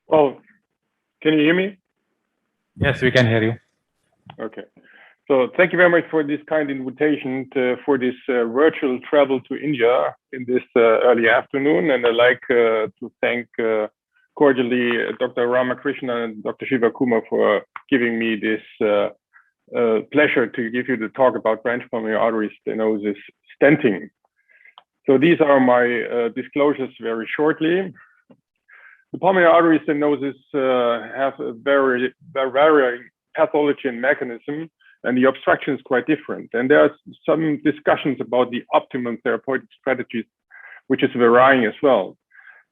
Well, can you hear me? Yes, we can hear you. Okay. So thank you very much for this kind invitation for this virtual travel to India in this early afternoon. And I'd like to thank cordially Dr. Ramakrishnan and Dr. Shiva Kumar for giving me this pleasure to give you the talk about branch pulmonary artery stenosis stenting. So these are my disclosures very shortly. The pulmonary artery stenosis have a very varying pathology and mechanism, and the obstruction is quite different. And there are some discussions about the optimum therapeutic strategies, which is varying as well.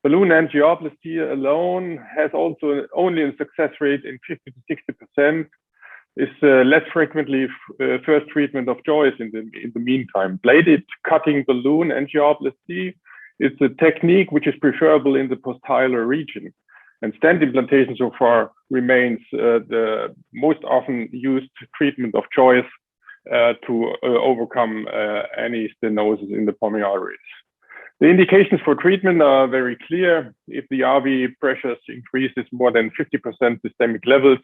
Balloon angioplasty alone has also only a success rate in 50 to 60%. Is less frequently first treatment of choice in the meantime. Bladed cutting balloon angioplasty is a technique which is preferable in the post-hilar region. And stent implantation so far remains the most often used treatment of choice to overcome any stenosis in the pulmonary arteries. The indications for treatment are very clear. If the RV pressures increases more than 50% systemic levels,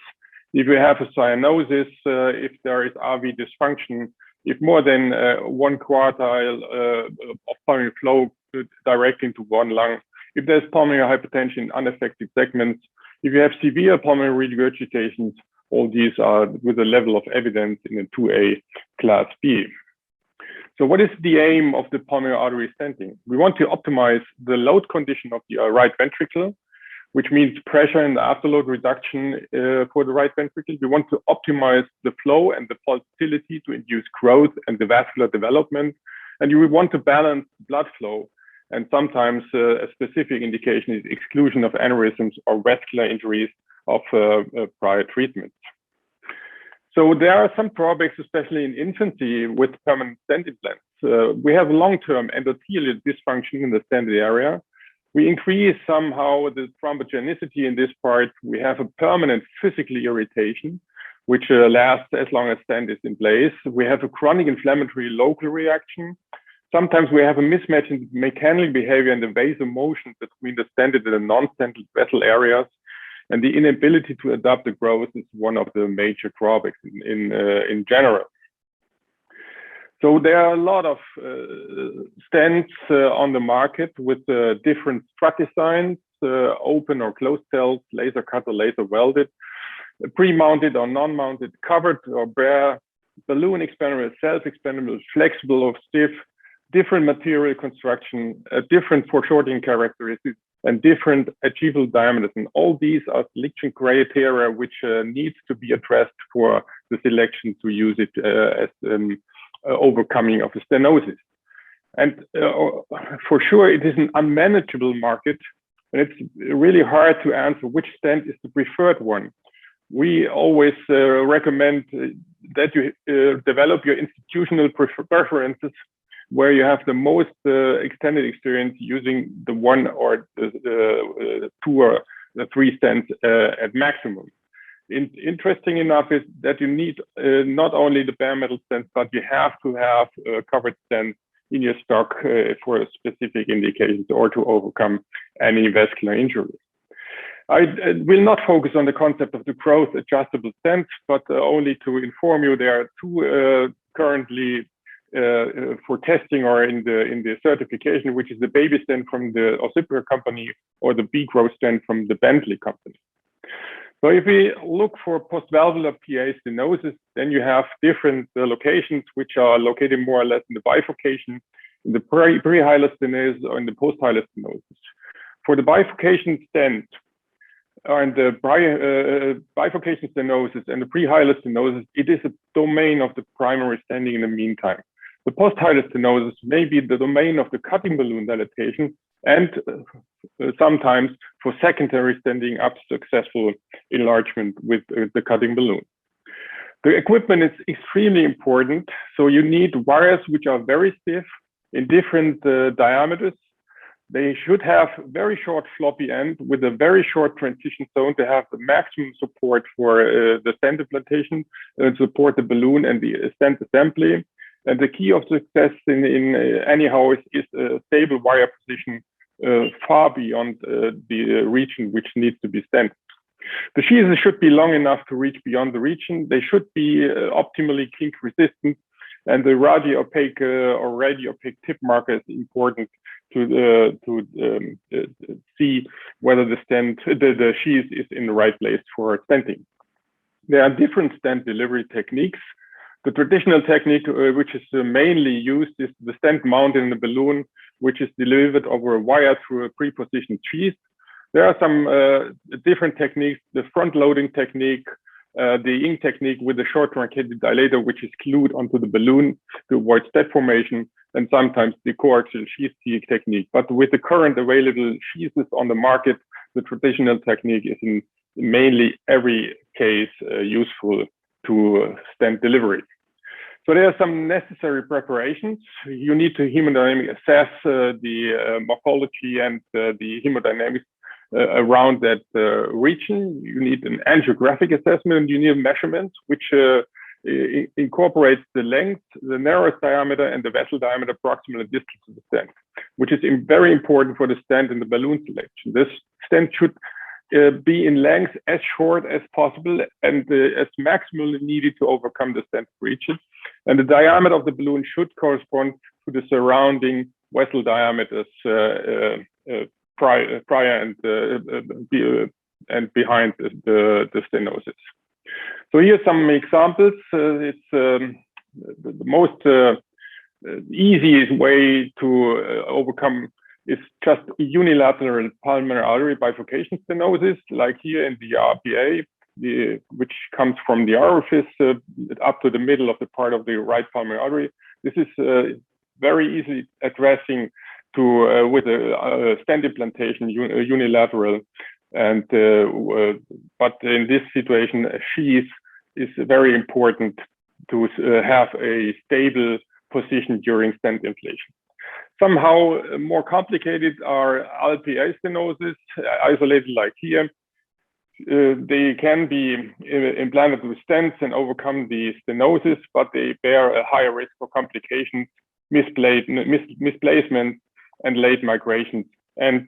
if you have a cyanosis, if there is RV dysfunction, if more than 1 quartile of pulmonary flow directly into one lung, if there's pulmonary hypertension in unaffected segments, if you have severe pulmonary regurgitations, all these are with a level of evidence in a 2A class B. So what is the aim of the pulmonary artery stenting? We want to optimize the load condition of the right ventricle, which means pressure and afterload reduction for the right ventricle. We want to optimize the flow and the pulsatility to induce growth and the vascular development. And we want to balance blood flow. And sometimes a specific indication is exclusion of aneurysms or vascular injuries of prior treatments. So there are some drawbacks, especially in infancy with permanent stent implants. We have long-term endothelial dysfunction in the stented area. We increase somehow the thrombogenicity in this part. We have a permanent physical irritation, which lasts as long as stent is in place. We have a chronic inflammatory local reaction. Sometimes we have a mismatch in mechanical behavior and the vasomotion between the stented and the non-stented vessel areas. And the inability to adapt the growth is one of the major drawbacks in general. So there are a lot of stents on the market with different strut designs, open or closed cells, laser cut or laser welded, pre-mounted or non-mounted, covered or bare, balloon expandable, self-expandable, flexible or stiff, different material construction, different foreshortening characteristics, and different achievable diameters. And all these are selection criteria which needs to be addressed for the selection to use it as overcoming of the stenosis. And for sure, it is an unmanageable market, and it's really hard to answer which stent is the preferred one. We always recommend that you develop your institutional preferences where you have the most extended experience using the one or the two or the three stents at maximum. Interesting enough is that you need not only the bare metal stents, but you have to have covered stents in your stock for specific indications or to overcome any vascular injuries. I will not focus on the concept of the growth adjustable stents, but only to inform you there are two currently for testing or in the certification, which is the baby stent from the Ossipra company or the B-growth stent from the Bentley company. So if we look for post-valvular PA stenosis, then you have different locations which are located more or less in the bifurcation, in the pre-hilar stenosis or in the post-hilar stenosis. For the bifurcation stent, and the bifurcation stenosis and the pre-hilar stenosis, it is a domain of the primary stenting in the meantime. The post-hilar stenosis may be the domain of the cutting balloon dilatation and sometimes for secondary stenting up successful enlargement with the cutting balloon. The equipment is extremely important. So you need wires which are very stiff in different diameters. They should have very short floppy end with a very short transition zone to have the maximum support for the stent implantation and support the balloon and the stent assembly. And the key of success in anyhow is a stable wire position far beyond the region which needs to be stented. The sheaths should be long enough to reach beyond the region. They should be optimally kink resistant, and the radiopaque or radiopaque tip marker is important to see whether the sheath is in the right place for stenting. There are different stent delivery techniques. The traditional technique, which is mainly used, is the stent mounted in the balloon, which is delivered over a wire through a pre-positioned sheath. There are some different techniques: the front-loading technique, the ink technique with the short truncated dilator, which is glued onto the balloon to avoid stent formation, and sometimes the coaxial sheath technique. But with the current available sheaths on the market, the traditional technique is in mainly every case useful to stent delivery. So there are some necessary preparations. You need to hemodynamically assess the morphology and the hemodynamics around that region. You need an angiographic assessment. You need measurements which incorporates the length, the narrowest diameter, and the vessel diameter proximal and distal to the stent, which is very important for the stent and the balloon selection. This stent should be in length as short as possible and as maximally needed to overcome the stent breaches. And the diameter of the balloon should correspond to the surrounding vessel diameters prior and behind the stenosis. So here's some examples. It's the most easiest way to overcome is just unilateral pulmonary artery bifurcation stenosis, like here in the RPA, which comes from the orifice up to the middle of the part of the right pulmonary artery. This is very easily addressing with a stent implantation unilateral, and but in this situation, a sheath is very important to have a stable position during stent inflation. Somehow more complicated are LPA stenosis, isolated like here. They can be implanted with stents and overcome the stenosis, but they bear a higher risk for complications, misplacement, and late migrations, and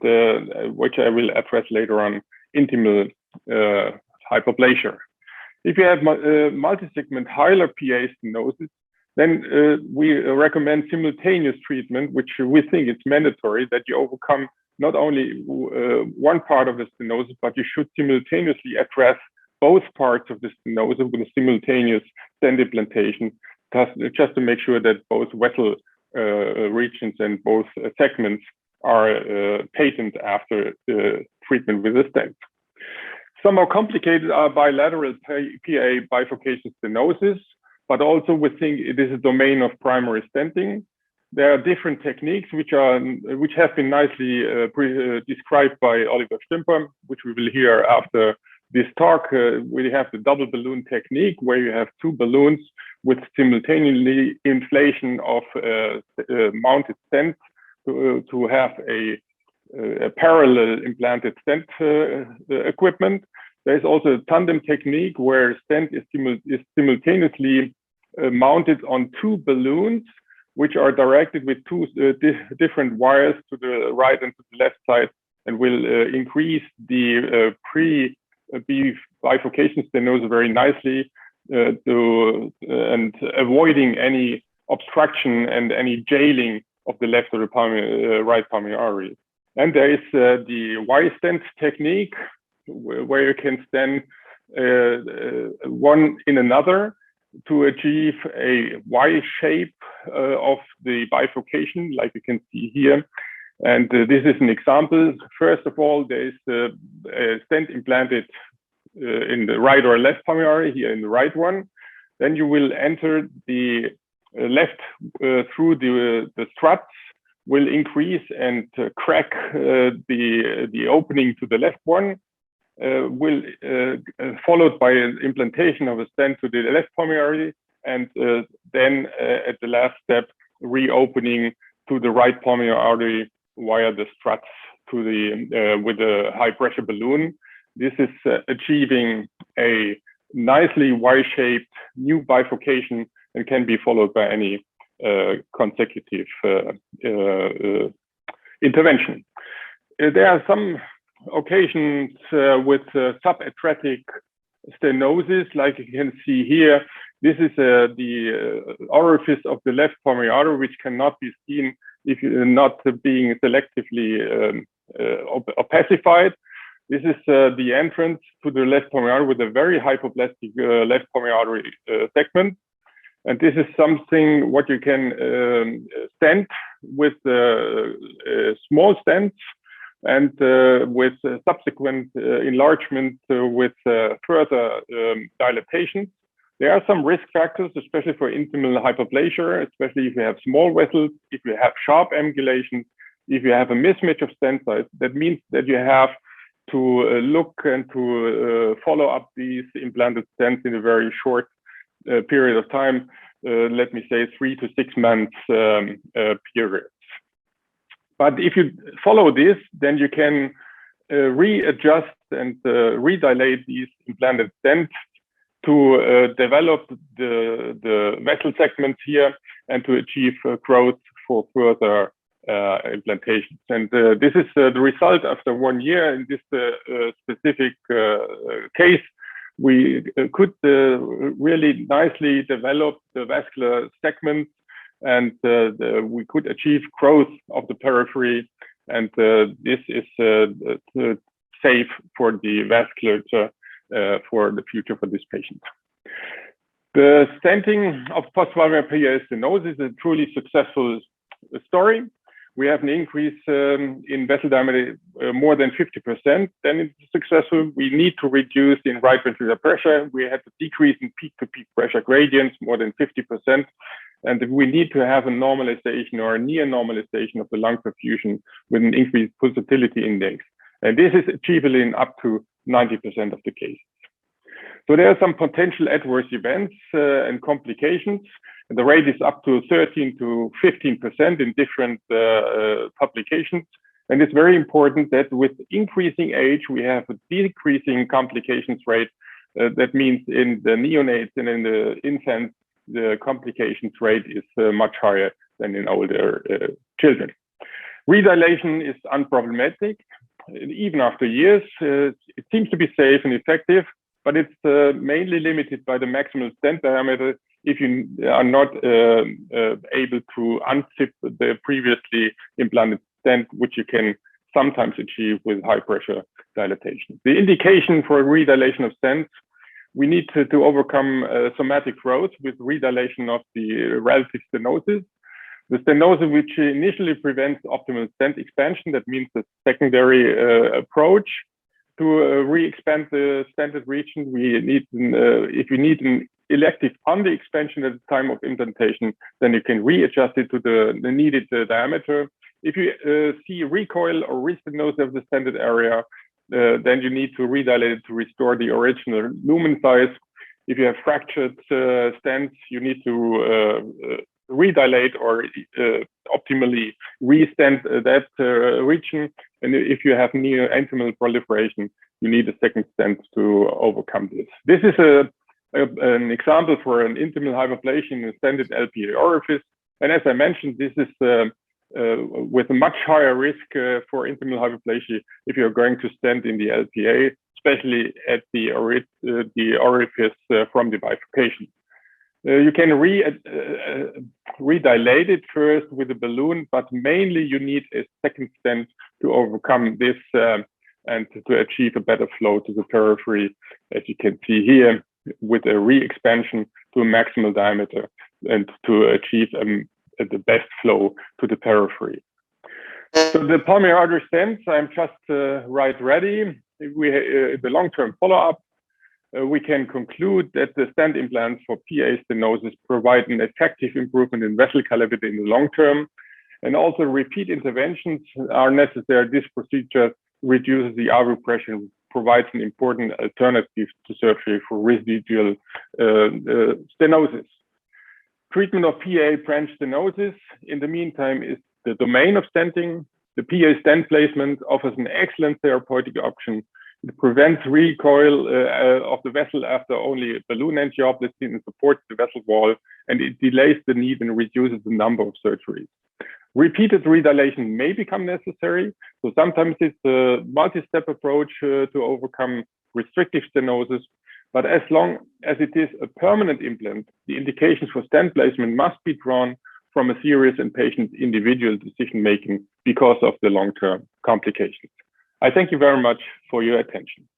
which I will address later on, intimal hyperplasia. If you have multi-segment hilar PA stenosis, then we recommend simultaneous treatment, which we think it's mandatory that you overcome not only one part of the stenosis, but you should simultaneously address both parts of the stenosis with a simultaneous stent implantation, just to make sure that both vessel regions and both segments are patent after the treatment with a stent. Some more complicated are bilateral PA bifurcation stenosis, but also we think it is a domain of primary stenting. There are different techniques which have been nicely described by Oliver Stümper, which we will hear after this talk. We have the double balloon technique, where you have two balloons with simultaneously inflation of mounted stents to have a parallel implanted stent equipment. There's also a tandem technique where stent is simultaneously mounted on two balloons, which are directed with two different wires to the right and to the left side, and will increase the bifurcation stenosis very nicely and avoiding any obstruction and any jailing of the left or the right pulmonary artery. And there is the Y-stent technique, where you can stent one in another to achieve a Y shape of the bifurcation, like you can see here. And this is an example. First of all, there is a stent implanted in the right or left pulmonary, here in the right one. Then you will enter the left through the struts, will increase and crack the opening to the left one, will followed by an implantation of a stent to the left pulmonary, and then at the last step, reopening to the right pulmonary artery via the struts to the with a high pressure balloon. This is achieving a nicely Y-shaped new bifurcation and can be followed by any consecutive intervention. there are some occasions with subathletic stenosis, like you can see here. This is the orifice of the left pulmonary artery, which cannot be seen if you're not being selectively opacified. This is the entrance to the left pulmonary artery with a very hypoplastic left pulmonary artery segment. And this is something what you can stent with small stents and with subsequent enlargement with further dilatation. There are some risk factors, especially for intimal hyperplasia, especially if you have small vessels, if you have sharp angulation, if you have a mismatch of stent size. That means that you have to look and to follow up these implanted stents in a very short period of time, let me say 3 to 6 months periods. But if you follow this, then you can readjust and redilate these implanted stents to develop the vessel segments here and to achieve growth for further implantations. And this is the result after 1 year. In this specific case, we could really nicely develop the vascular segments, and we could achieve growth of the periphery, and this is safe for the vasculature for the future for this patient. The stenting of post-pulmonary PA stenosis is a truly successful story. We have an increase in vessel diameter more than 50%. Then it's successful. We need to reduce in right ventricular pressure. We had a decrease in peak-to-peak pressure gradients more than 50%. And we need to have a normalization or a near normalization of the lung perfusion with an increased pulsatility index. And this is achievable in up to 90% of the cases. So there are some potential adverse events and complications. And the rate is up to 13 to 15% in different publications. And it's very important that with increasing age, we have a decreasing complications rate. That means in the neonates and in the infants, the complications rate is much higher than in older children. Redilation is unproblematic. Even after years, it seems to be safe and effective, but it's mainly limited by the maximal stent diameter if you are not able to unzip the previously implanted stent, which you can sometimes achieve with high pressure dilatation. The indication for redilation of stents, we need to overcome somatic growth with redilation of the relative stenosis. The stenosis, which initially prevents optimal stent expansion, that means the secondary approach to re-expand the stented region. We need, if you need an elective under-expansion at the time of implantation, then you can readjust it to the needed diameter. If you see recoil or restenosis of the stented area, then you need to redilate it to restore the original lumen size. If you have fractured stents, you need to redilate or optimally re-stent that region. And if you have near-intimal proliferation, you need a second stent to overcome this. This is an example for an intimal hyperplasia in a stented LPA orifice. And as I mentioned, this is with a much higher risk for intimal hyperplasia if you're going to stent in the LPA, especially at the orifice from the bifurcation. You can redilate it first with a balloon, but mainly you need a second stent to overcome this and to achieve a better flow to the periphery, as you can see here, with a re-expansion to a maximal diameter and to achieve the best flow to the periphery. So the pulmonary artery stents, I'm just right ready. The long-term follow-up, we can conclude that the stent implants for PA stenosis provide an effective improvement in vessel cavity in the long term, and also repeat interventions are necessary. This procedure reduces the artery pressure and provides an important alternative to surgery for residual stenosis. Treatment of PA branch stenosis, in the meantime, is the domain of stenting. The PA stent placement offers an excellent therapeutic option. It prevents recoil of the vessel after only a balloon angioplasty and supports the vessel wall, and it delays the need and reduces the number of surgeries. Repeated redilation may become necessary. So sometimes it's a multi-step approach to overcome restrictive stenosis. But as long as it is a permanent implant, the indications for stent placement must be drawn from a serious and patient individual decision-making because of the long-term complications. I thank you very much for your attention.